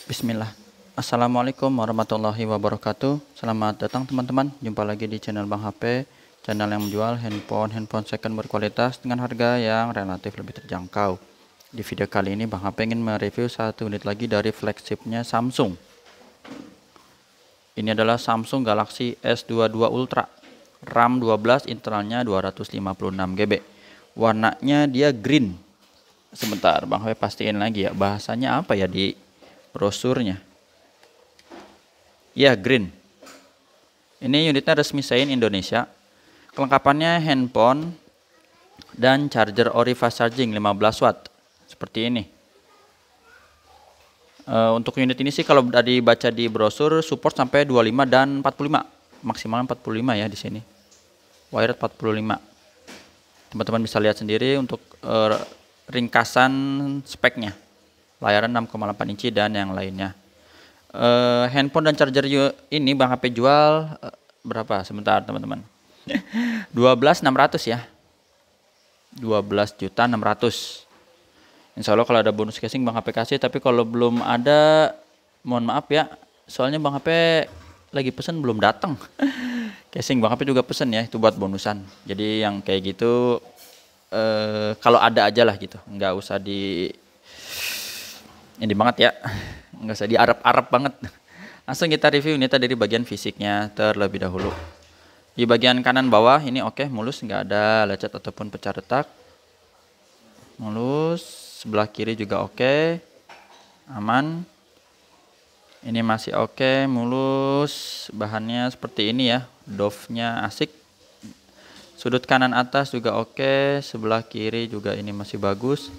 Bismillah. Assalamualaikum warahmatullahi wabarakatuh. Selamat datang teman-teman. Jumpa lagi di channel Bang HP, channel yang menjual handphone second berkualitas dengan harga yang relatif lebih terjangkau. Di video kali ini Bang HP ingin mereview satu unit lagi dari flagshipnya Samsung. Ini adalah Samsung Galaxy S22 Ultra, RAM 12, internalnya 256 GB. Warnanya dia green. Sebentar, Bang HP pastiin lagi ya, bahasanya apa ya di brosurnya. Ya, green. Ini unitnya resmi Sein Indonesia. Kelengkapannya handphone dan charger ori fast charging 15 watt. Seperti ini. Untuk unit ini sih kalau tadi baca di brosur support sampai 25 dan 45. Maksimal 45 ya di sini. Wired 45. Teman-teman bisa lihat sendiri untuk ringkasan speknya. Layarnya 6,8 inci dan yang lainnya. Handphone dan charger ini Bang HP jual berapa? Sebentar teman-teman. 12.600 ya. 12.600. Insya Allah kalau ada bonus casing Bang HP kasih, tapi kalau belum ada mohon maaf ya. Soalnya Bang HP lagi pesen belum datang. Casing Bang HP juga pesen ya, itu buat bonusan. Jadi yang kayak gitu kalau ada aja lah gitu. Nggak usah ini banget ya, nggak usah diarep-arep banget. Langsung kita review ini dari bagian fisiknya terlebih dahulu. Di bagian kanan bawah ini oke, mulus, nggak ada lecet ataupun pecah retak. Mulus, sebelah kiri juga oke, aman. Ini masih oke, mulus, bahannya seperti ini ya, doff-nya asik. Sudut kanan atas juga oke, sebelah kiri juga ini masih bagus.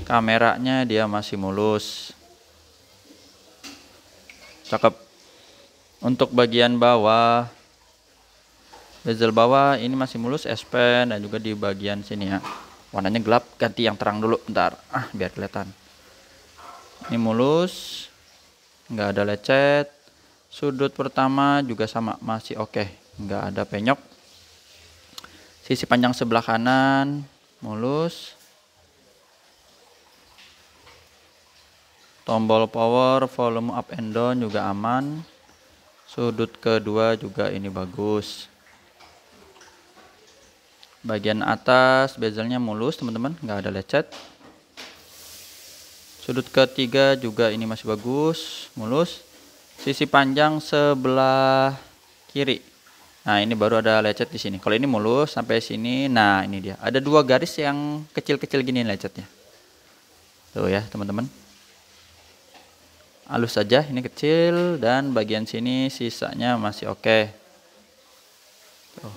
Kameranya dia masih mulus. Cakep. Untuk bagian bawah, bezel bawah ini masih mulus, S Pen, dan juga di bagian sini ya. Warnanya gelap, ganti yang terang dulu, bentar. Biar kelihatan. Ini mulus, nggak ada lecet. Sudut pertama juga sama, masih oke, nggak ada penyok. Sisi panjang sebelah kanan mulus. Tombol power, volume up and down juga aman. Sudut kedua juga ini bagus. Bagian atas bezelnya mulus teman-teman, nggak ada lecet. Sudut ketiga juga ini masih bagus, mulus. Sisi panjang sebelah kiri. Nah ini baru ada lecet di sini. Kalau ini mulus sampai sini, nah ini dia. Ada dua garis yang kecil-kecil gini lecetnya. Tuh ya teman-teman. Halus saja, ini kecil, dan bagian sini sisanya masih oke. Tuh,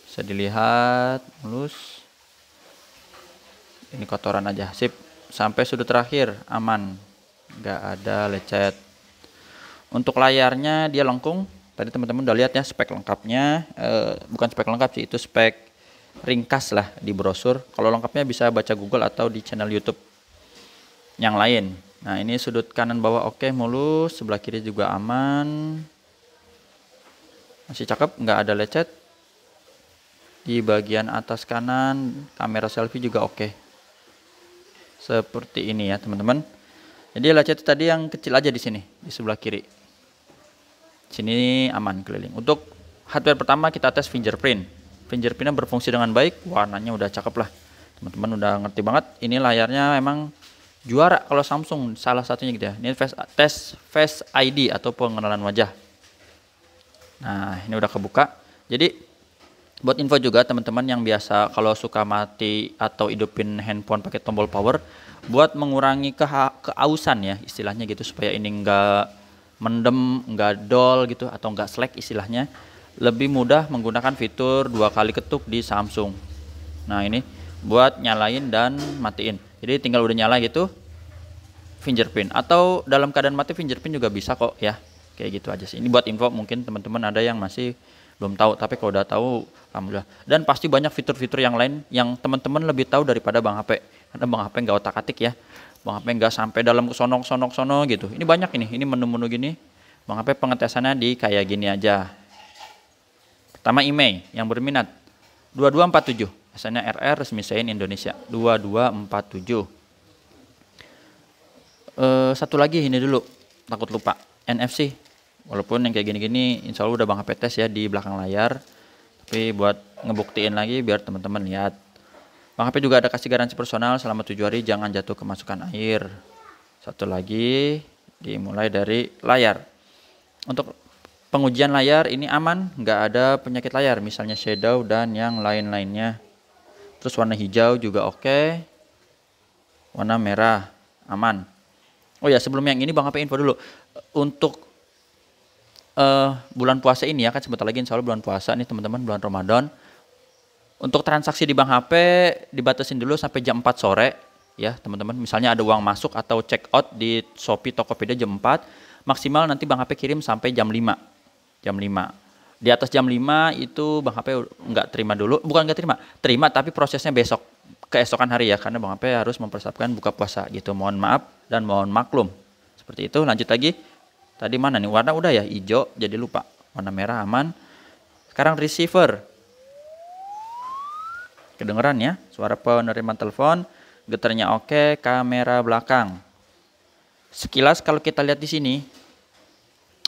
bisa dilihat mulus. Ini kotoran aja, sip. Sampai sudut terakhir aman, nggak ada lecet. Untuk layarnya dia lengkung. Tadi teman-teman udah lihat ya spek lengkapnya. Bukan spek lengkap sih, itu spek ringkas lah di brosur. Kalau lengkapnya bisa baca Google atau di channel YouTube yang lain. Nah ini sudut kanan bawah oke, mulus, sebelah kiri juga aman, masih cakep, nggak ada lecet. Di bagian atas kanan kamera selfie juga oke, seperti ini ya teman-teman. Jadi lecet tadi yang kecil aja di sini, di sebelah kiri. Sini aman keliling. Untuk hardware pertama kita tes fingerprint. Fingerprintnya berfungsi dengan baik, warnanya udah cakep lah. Teman-teman udah ngerti banget. Ini layarnya emang juara kalau Samsung, salah satunya gitu ya. Ini tes Face ID atau pengenalan wajah. Nah ini udah kebuka. Jadi buat info juga teman-teman yang biasa kalau suka mati atau hidupin handphone pakai tombol power, buat mengurangi keausan ya istilahnya gitu, supaya ini enggak mendem, enggak dull gitu, atau enggak slack istilahnya, lebih mudah menggunakan fitur 2 kali ketuk di Samsung. Nah ini buat nyalain dan matiin. Jadi tinggal udah nyala gitu fingerprint, atau dalam keadaan mati fingerprint juga bisa kok ya. Kayak gitu aja sih. Ini buat info, mungkin teman-teman ada yang masih belum tahu, tapi kalau udah tahu alhamdulillah. Dan pasti banyak fitur-fitur yang lain yang teman-teman lebih tahu daripada Bang HP. Karena Bang HP nggak otak-atik ya. Bang HP nggak sampai dalam sono gitu. Ini banyak ini menu-menu gini. Bang HP pengetesannya di kayak gini aja. Pertama email yang berminat 2247. Asalnya RR resmi Sein Indonesia 2247. Satu lagi ini dulu. takut lupa. NFC, walaupun yang kayak gini-gini insya Allah udah Bang HP tes ya di belakang layar, tapi buat ngebuktiin lagi biar teman-teman lihat. Bang HP juga ada kasih garansi personal selama 7 hari, jangan jatuh kemasukan air. Satu lagi, dimulai dari layar. Untuk pengujian layar ini aman, nggak ada penyakit layar, misalnya shadow dan yang lain-lainnya. Terus warna hijau juga oke. Warna merah aman. Oh ya, sebelum yang ini Bang HP info dulu. Untuk bulan puasa ini ya, kan sebentar lagi insya Allah bulan puasa nih teman-teman, bulan Ramadan. Untuk transaksi di Bang HP dibatasin dulu sampai jam 4 sore ya teman-teman. Misalnya ada uang masuk atau check out di Shopee Tokopedia jam 4, maksimal nanti Bang HP kirim sampai jam 5. Jam 5. Di atas jam 5 itu Bang HP nggak terima dulu, bukan nggak terima tapi prosesnya besok, keesokan hari ya, karena Bang HP harus mempersiapkan buka puasa gitu. Mohon maaf dan mohon maklum. Seperti itu. Lanjut lagi. Tadi mana nih? Warna udah ya, hijau, jadi lupa. Warna merah aman. Sekarang receiver. Kedengeran ya, suara penerimaan telepon, getarnya oke, kamera belakang. Sekilas kalau kita lihat di sini,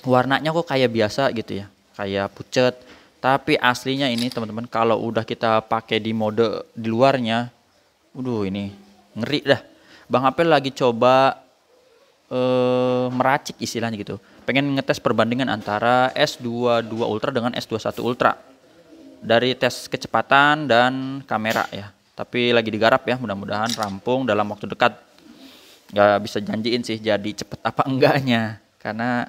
warnanya kok kayak biasa gitu ya, kayak pucet. Tapi aslinya ini teman-teman, kalau udah kita pakai di mode di luarnya, ini ngeri dah. Bang HP lagi coba meracik istilahnya gitu. Pengen ngetes perbandingan antara S22 Ultra dengan S21 Ultra. Dari tes kecepatan dan kamera ya. Tapi lagi digarap ya, mudah-mudahan rampung dalam waktu dekat. Gak bisa janjiin sih jadi cepet apa enggaknya, karena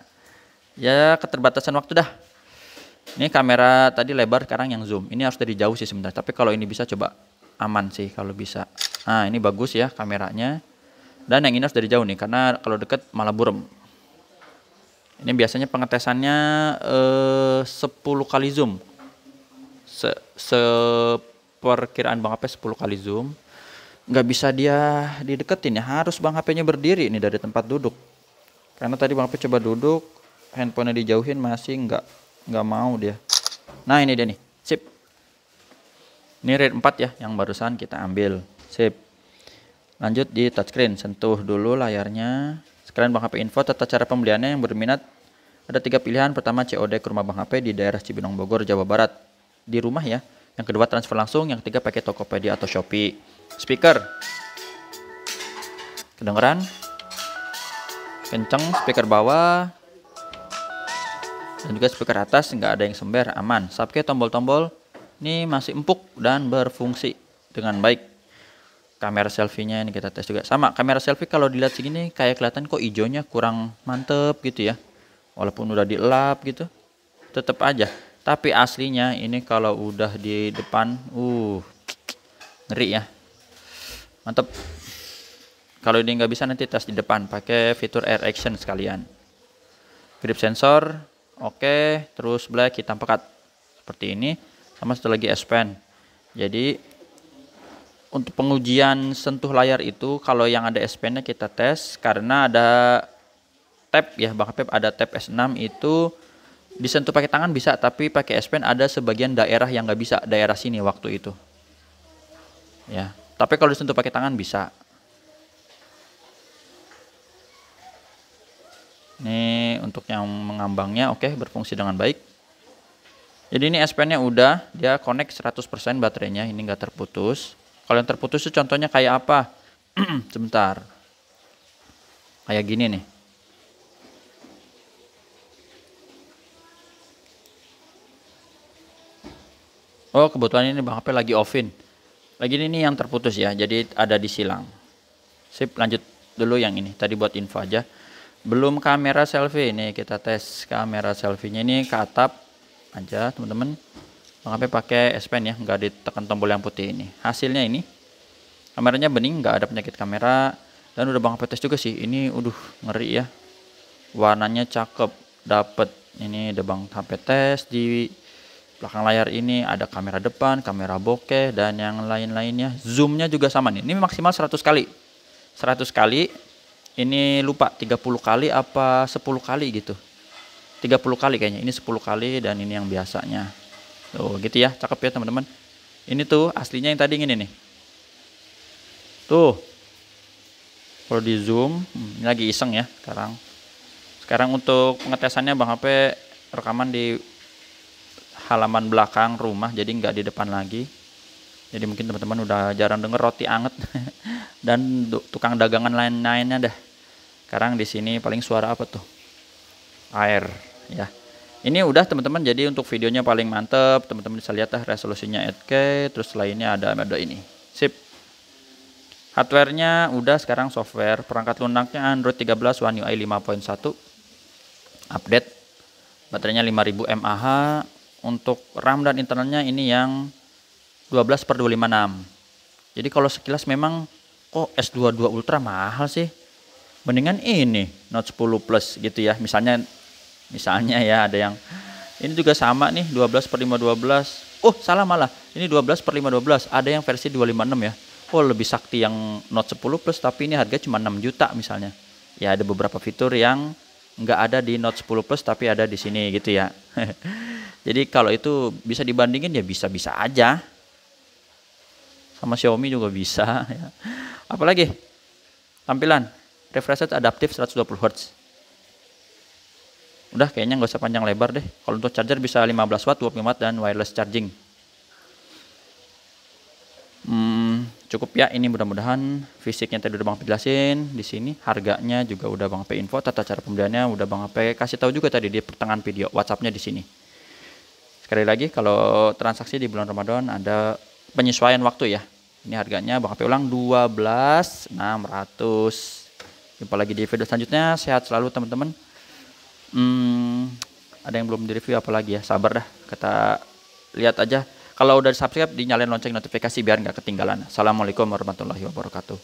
ya keterbatasan waktu dah. Ini kamera tadi lebar, sekarang yang zoom. Ini harus dari jauh sih sebenarnya, tapi kalau ini bisa coba aman sih kalau bisa. Nah ini bagus ya kameranya. Dan yang ini harus dari jauh nih, karena kalau deket malah burem. Ini biasanya pengetesannya 10 kali zoom. Perkiraan Bang HP 10 kali zoom. Nggak bisa dia dideketin ya, harus Bang HP-nya berdiri nih dari tempat duduk. Karena tadi Bang HP coba duduk, handphonenya dijauhin masih nggak mau dia. Nah ini dia nih, sip. Ini RAID 4 ya, yang barusan kita ambil, sip. Lanjut di touchscreen, sentuh dulu layarnya. Sekalian Bang HP info tata cara pembeliannya. Yang berminat ada 3 pilihan. Pertama COD ke rumah Bang HP di daerah Cibinong Bogor, Jawa Barat, di rumah ya. Yang kedua transfer langsung, yang ketiga pakai Tokopedia atau Shopee. Speaker, kedengeran? Kenceng, speaker bawah dan juga speaker atas nggak ada yang sember, aman. Subkey tombol-tombol ini masih empuk dan berfungsi dengan baik. Kamera selfie-nya ini kita tes juga. Sama, kamera selfie kalau dilihat segini kayak kelihatan kok hijaunya kurang mantep gitu ya. Walaupun udah dielap gitu, tetap aja. Tapi aslinya ini kalau udah di depan, ngeri ya. Mantep. Kalau ini nggak bisa nanti tes di depan, pakai fitur air action sekalian. Grip sensor, oke. Terus black, hitam pekat. Seperti ini. Sama satu lagi S Pen. Jadi untuk pengujian sentuh layar itu, kalau yang ada S Pen-nya kita tes, karena ada tab ya, Bang HP ada tab S6 itu disentuh pakai tangan bisa, tapi pakai S Pen ada sebagian daerah yang nggak bisa, daerah sini waktu itu. Ya, tapi kalau disentuh pakai tangan bisa. Ini untuk yang mengambangnya oke, berfungsi dengan baik. Jadi ini S Pen-nya udah, dia connect 100% baterainya, ini nggak terputus. Kalau yang terputus itu contohnya kayak apa? Sebentar. Kayak gini nih. Oh, kebetulan ini Bang HP lagi offin. Lagi ini yang terputus ya, jadi ada di silang. Sip, lanjut dulu yang ini. Tadi buat info aja. Belum kamera selfie. Ini kita tes kamera selfie-nya ini ke atap aja, teman-teman. Bang HP pakai S Pen ya, nggak ditekan tombol yang putih ini. Hasilnya ini, kameranya bening, nggak ada penyakit kamera. Dan udah Bang HP tes juga sih. Ini, ngeri ya. Warnanya cakep, dapet. Ini udah Bang HP tes di belakang layar ini ada kamera depan, kamera bokeh, dan yang lain-lainnya. Zoomnya juga sama nih. Ini maksimal 100 kali. 100 kali. Ini lupa 30 kali apa 10 kali gitu. 30 kali kayaknya. Ini 10 kali dan ini yang biasanya. Tuh gitu ya, cakep ya teman-teman. Ini tuh aslinya yang tadi ini nih. Tuh. Kalau di zoom, ini lagi iseng ya sekarang. Sekarang untuk pengetesannya Bang HP rekaman di halaman belakang rumah, jadi nggak di depan lagi. Jadi mungkin teman-teman udah jarang denger roti anget dan tukang dagangan lain-lainnya dah. Sekarang di sini paling suara apa tuh? Air ya. Ini udah teman-teman, jadi untuk videonya paling mantep, teman-teman bisa lihat resolusinya 8K, terus lainnya ada mode ini. Sip. Hardware-nya udah, sekarang software. Perangkat lunaknya Android 13 One UI 5.1. Update. Baterainya 5000 mAh. Untuk RAM dan internalnya ini yang 12/256. Jadi kalau sekilas memang kok S22 Ultra mahal sih. Mendingan ini Note 10 Plus gitu ya. Misalnya ya ada yang ini juga sama nih 12/512. Oh, salah malah. Ini 12/512. Ada yang versi 256 ya. Oh, lebih sakti yang Note 10 Plus, tapi ini harga cuma 6 juta misalnya. Ya ada beberapa fitur yang nggak ada di Note 10 Plus tapi ada di sini gitu ya. Jadi kalau itu bisa dibandingin ya bisa-bisa aja. Sama Xiaomi juga bisa ya. Apalagi tampilan refresh rate adaptif 120 Hz. Udah kayaknya nggak usah panjang lebar deh. Kalau untuk charger bisa 15 watt, 25 watt dan wireless charging. Cukup ya, ini mudah-mudahan fisiknya tadi udah Bang Pe jelasin di sini, harganya juga udah Bang Pe info, tata cara pembeliannya udah Bang Pe kasih tahu juga tadi di pertengahan video, WhatsApp-nya di sini. Sekali lagi kalau transaksi di bulan Ramadan ada penyesuaian waktu ya. Ini harganya Bang Pe ulang 12.600. Jumpa lagi di video selanjutnya, sehat selalu teman-teman. Ada yang belum di-review apalagi ya, sabar dah, kita lihat aja. Kalau udah subscribe, dinyalain lonceng notifikasi biar nggak ketinggalan. Assalamualaikum warahmatullahi wabarakatuh.